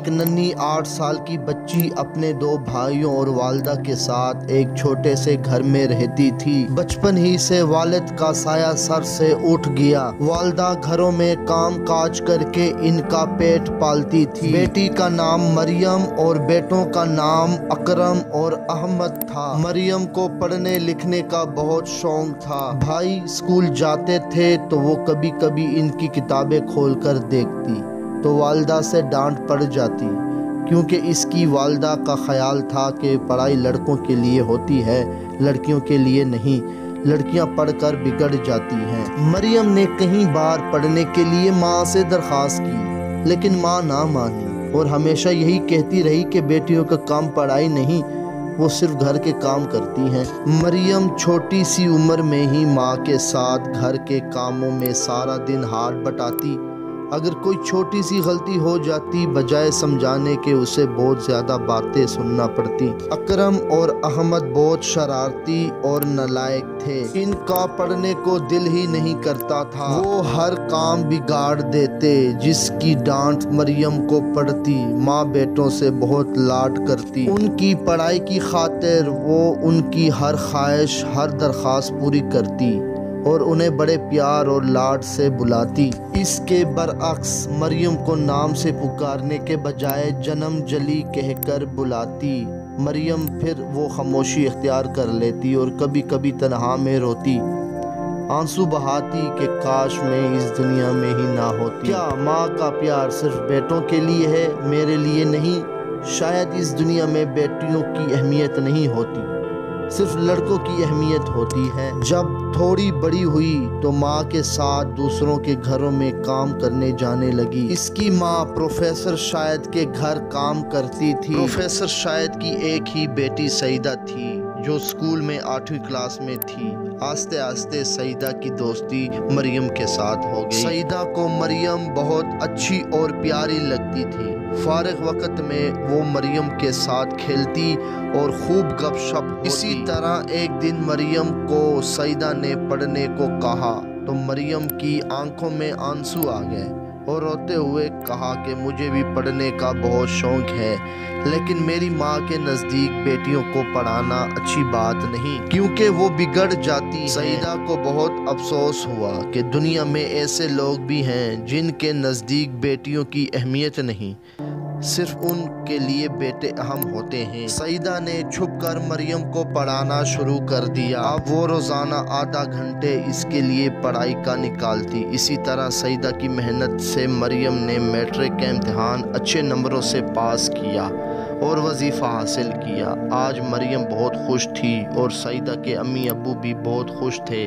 ایک ننھی 8 سال کی بچی اپنے 2 بھائیوں اور والدہ کے ساتھ ایک چھوٹے سے گھر میں رہتی تھی۔ بچپن ہی سے والد کا سایہ سر سے اٹھ گیا۔ والدہ گھروں میں کام کاج کر کے ان کا پیٹ پالتی تھی۔ بیٹی کا نام مریم اور بیٹوں کا نام اکرم اور احمد تھا۔ مریم کو پڑھنے لکھنے کا بہت شوق تھا۔ بھائی اسکول جاتے تھے تو وہ کبھی کبھی ان کی کتابیں کھول کر دیکھتی تو والدہ سے ڈانٹ پڑ جاتی، کیونکہ اس کی والدہ کا خیال تھا کہ پڑھائی لڑکوں کے لیے ہوتی ہے، لڑکیوں کے لیے نہیں، لڑکیاں پڑھ کر بگڑ جاتی ہیں۔ مریم نے کئی بار پڑھنے کے لیے ماں سے درخواست کی، لیکن ماں نہ مانی اور ہمیشہ یہی کہتی رہی کہ بیٹیوں کا کام پڑھائی نہیں، وہ صرف گھر کے کام کرتی ہیں۔ مریم چھوٹی سی عمر میں ہی ماں کے ساتھ گھر کے کاموں میں سارا دن ہاتھ بٹاتی۔ اگر کوئی چھوٹی سی غلطی ہو جاتی، بجائے سمجھانے کے اسے بہت زیادہ باتیں سننا پڑتی۔ اکرم اور احمد بہت شرارتی اور نالائق تھے۔ ان کا پڑھنے کو دل ہی نہیں کرتا تھا۔ وہ ہر کام بگاڑ دیتے، جس کی ڈانٹ مریم کو پڑتی۔ ماں بیٹوں سے بہت لاڈ کرتی۔ ان کی پڑھائی کی خاطر وہ ان کی ہر خواہش، ہر درخواست پوری کرتی اور انہیں بڑے پیار اور لاڈ سے بلاتی۔ اس کے برعکس مریم کو نام سے پکارنے کے بجائے جنم جلی کہہ کر بلاتی۔ مریم پھر وہ خاموشی اختیار کر لیتی اور کبھی کبھی تنہا میں روتی، آنسو بہاتی کہ کاش میں اس دنیا میں ہی نہ ہوتی۔ کیا ماں کا پیار صرف بیٹوں کے لیے ہے، میرے لیے نہیں؟ شاید اس دنیا میں بیٹیوں کی اہمیت نہیں ہوتی، صرف لڑکوں کی اہمیت ہوتی ہے۔ جب تھوڑی بڑی ہوئی تو ماں کے ساتھ دوسروں کے گھروں میں کام کرنے جانے لگی۔ اس کی ماں پروفیسر شاہد کے گھر کام کرتی تھی۔ پروفیسر شاہد کی ایک ہی بیٹی سعیدہ تھی جو اسکول میں 8ویں کلاس میں تھی۔ آہستہ آہستہ سعیدہ کی دوستی مریم کے ساتھ ہو گئی۔ سعیدہ کو مریم بہت اچھی اور پیاری لگتی تھی۔ فارغ وقت میں وہ مریم کے ساتھ کھیلتی اور خوب گپ شپ ہوتی۔ اسی طرح ایک دن مریم کو سعیدہ نے پڑھنے کو کہا تو مریم کی آنکھوں میں آنسو آ گئے اور روتے ہوئے کہا کہ مجھے بھی پڑھنے کا بہت شوق ہے، لیکن میری ماں کے نزدیک بیٹیوں کو پڑھانا اچھی بات نہیں، کیونکہ وہ بگڑ جاتی ہیں۔ سعیدہ کو بہت افسوس ہوا کہ دنیا میں ایسے لوگ بھی ہیں جن کے نزدیک بیٹیوں کی اہمیت نہیں، صرف ان کے لیے بیٹے اہم ہوتے ہیں۔ سعیدہ نے چھپ کر مریم کو پڑھانا شروع کر دیا۔ اب وہ روزانہ آدھا گھنٹے اس کے لیے پڑھائی کا نکالتی۔ اسی طرح سعیدہ کی محنت سے مریم نے میٹرک کا امتحان اچھے نمبروں سے پاس کیا اور وظیفہ حاصل کیا۔ آج مریم بہت خوش تھی اور سعیدہ کے امی ابو بھی بہت خوش تھے۔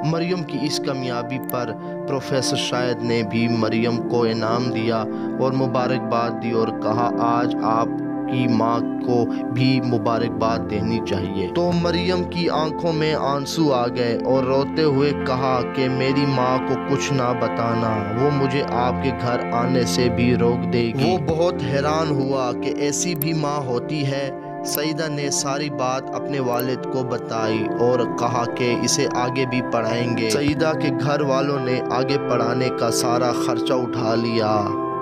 مریم کی اس کامیابی پر پروفیسر شاہد نے بھی مریم کو انعام دیا اور مبارکباد دی اور کہا آج آپ کی ماں کو بھی مبارکباد دینی چاہیے۔ تو مریم کی آنکھوں میں آنسو آ گئے اور روتے ہوئے کہا کہ میری ماں کو کچھ نہ بتانا، وہ مجھے آپ کے گھر آنے سے بھی روک دے گی۔ وہ بہت حیران ہوا کہ ایسی بھی ماں ہوتی ہے۔ سعیدہ نے ساری بات اپنے والد کو بتائی اور کہا کہ اسے آگے بھی پڑھائیں گے۔ سعیدہ کے گھر والوں نے آگے پڑھانے کا سارا خرچہ اٹھا لیا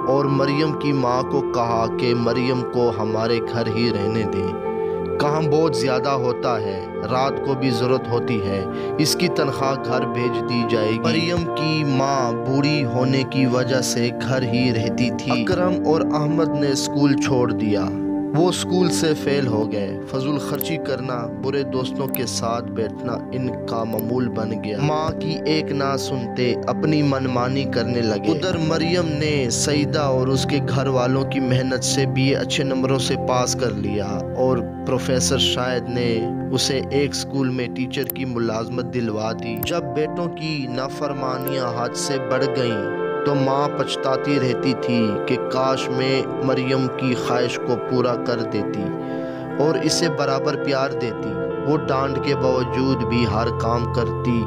اور مریم کی ماں کو کہا کہ مریم کو ہمارے گھر ہی رہنے دیں، کام بہت زیادہ ہوتا ہے، رات کو بھی ضرورت ہوتی ہے، اس کی تنخواہ گھر بھیج دی جائے گی۔ مریم کی ماں بوڑھی ہونے کی وجہ سے گھر ہی رہتی تھی۔ اکرم اور احمد نے اسکول چھوڑ دیا، وہ اسکول سے فیل ہو گئے۔ فضول خرچی کرنا، برے دوستوں کے ساتھ بیٹھنا ان کا معمول بن گیا۔ ماں کی ایک نہ سنتے اپنی منمانی کرنے لگے۔ ادھر مریم نے سعیدہ اور اس کے گھر والوں کی محنت سے BA اچھے نمبروں سے پاس کر لیا اور پروفیسر شاہد نے اسے ایک اسکول میں ٹیچر کی ملازمت دلوا دی۔ جب بیٹوں کی نافرمانیاں حد سے بڑھ گئیں تو ماں پچھتاتی رہتی تھی کہ کاش میں مریم کی خواہش کو پورا کر دیتی اور اسے برابر پیار دیتی۔ وہ ڈانٹ کے باوجود بھی ہر کام کرتی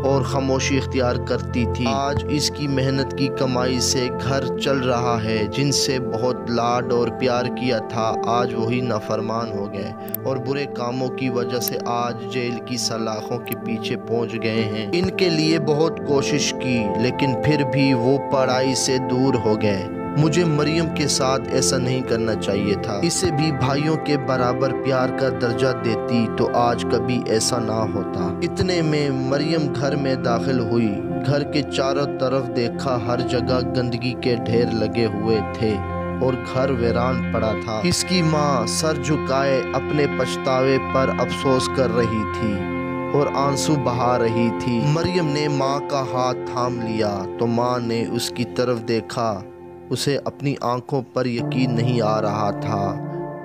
اور خاموشی اختیار کرتی تھی۔ آج اس کی محنت کی کمائی سے گھر چل رہا ہے۔ جن سے بہت لاڈ اور پیار کیا تھا، آج وہی نافرمان ہو گئے اور برے کاموں کی وجہ سے آج جیل کی سلاخوں کے پیچھے پہنچ گئے ہیں۔ ان کے لیے بہت کوشش کی، لیکن پھر بھی وہ پڑھائی سے دور ہو گئے۔ مجھے مریم کے ساتھ ایسا نہیں کرنا چاہیے تھا، اسے بھی بھائیوں کے برابر پیار کا درجہ دیتی تو آج کبھی ایسا نہ ہوتا۔ اتنے میں مریم گھر میں داخل ہوئی۔ گھر کے چاروں طرف دیکھا، ہر جگہ گندگی کے ڈھیر لگے ہوئے تھے اور گھر ویران پڑا تھا۔ اس کی ماں سر جھکائے اپنے پچھتاوے پر افسوس کر رہی تھی اور آنسو بہا رہی تھی۔ مریم نے ماں کا ہاتھ تھام لیا تو ماں نے اس کی طرف دیکھا۔ اسے اپنی آنکھوں پر یقین نہیں آ رہا تھا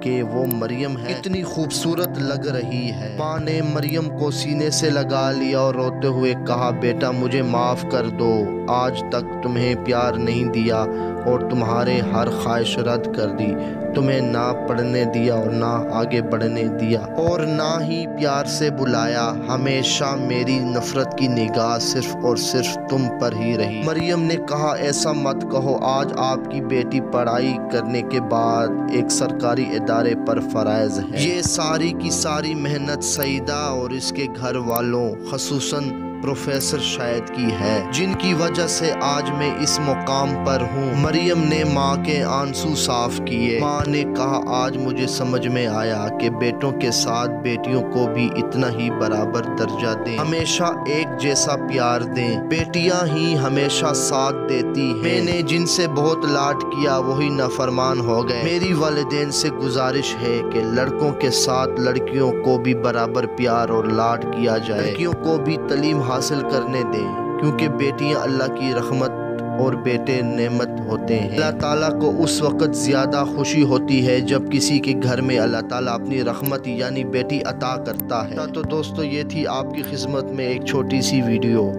کہ وہ مریم ہے، اتنی خوبصورت لگ رہی ہے۔ ماں نے مریم کو سینے سے لگا لیا اور روتے ہوئے کہا، بیٹا مجھے معاف کر دو، آج تک تمہیں پیار نہیں دیا اور تمہارے ہر خواہش رد کر دی، تمہیں نہ پڑھنے دیا اور نہ آگے بڑھنے دیا اور نہ ہی پیار سے بلایا، ہمیشہ میری نفرت کی نگاہ صرف اور صرف تم پر ہی رہی۔ مریم نے کہا، ایسا مت کہو، آج آپ کی بیٹی پڑھائی کرنے کے بعد ایک سرکاری ادارے پر فائز ہے۔ یہ ساری کی ساری محنت سعیدہ اور اس کے گھر والوں خصوصاً پروفیسر شاہد کی ہے، جن کی وجہ سے آج میں اس مقام پر ہوں۔ مریم نے ماں کے آنسو صاف کیے۔ ماں نے کہا، آج مجھے سمجھ میں آیا کہ بیٹوں کے ساتھ بیٹیوں کو بھی اتنا ہی برابر درجہ دیں، ہمیشہ ایک جیسا پیار دیں۔ بیٹیاں ہی ہمیشہ ساتھ دیتی ہیں۔ میں نے جن سے بہت لاڈ کیا وہی نافرمان ہو گئے۔ میری والدین سے گزارش ہے کہ لڑکوں کے ساتھ لڑکیوں کو بھی برابر پیار اور لاڈ کیا جائے، لڑکیوں کو بھی تعلیم حاصل کرنے دیں، کیونکہ بیٹیاں اللہ کی رحمت اور بیٹے نعمت ہوتے ہیں۔ اللہ تعالیٰ کو اس وقت زیادہ خوشی ہوتی ہے جب کسی کے گھر میں اللہ تعالیٰ اپنی رحمت یعنی بیٹی عطا کرتا ہے۔ تو دوستو، یہ تھی آپ کی خدمت میں ایک چھوٹی سی ویڈیو۔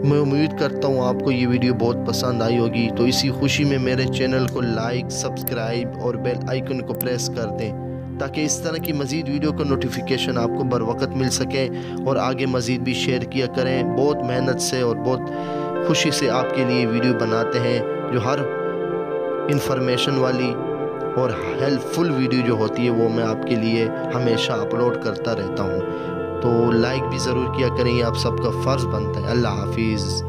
میں امید کرتا ہوں آپ کو یہ ویڈیو بہت پسند آئی ہوگی، تو اسی خوشی میں میرے چینل کو لائک، سبسکرائب اور بیل آئیکن کو پریس کر دیں تاکہ اس طرح کی مزید ویڈیو کا نوٹیفیکیشن آپ کو بر وقت مل سکے، اور آگے مزید بھی شیئر کیا کریں۔ بہت محنت سے اور بہت خوشی سے آپ کے لیے ویڈیو بناتے ہیں، جو ہر انفارمیشن والی اور ہیلپ فل ویڈیو جو ہوتی ہے وہ میں آپ کے لیے ہمیشہ اپلوڈ کرتا رہتا ہوں۔ تو لائک بھی ضرور کیا کریں، یہ آپ سب کا فرض بنتا ہے۔ اللہ حافظ۔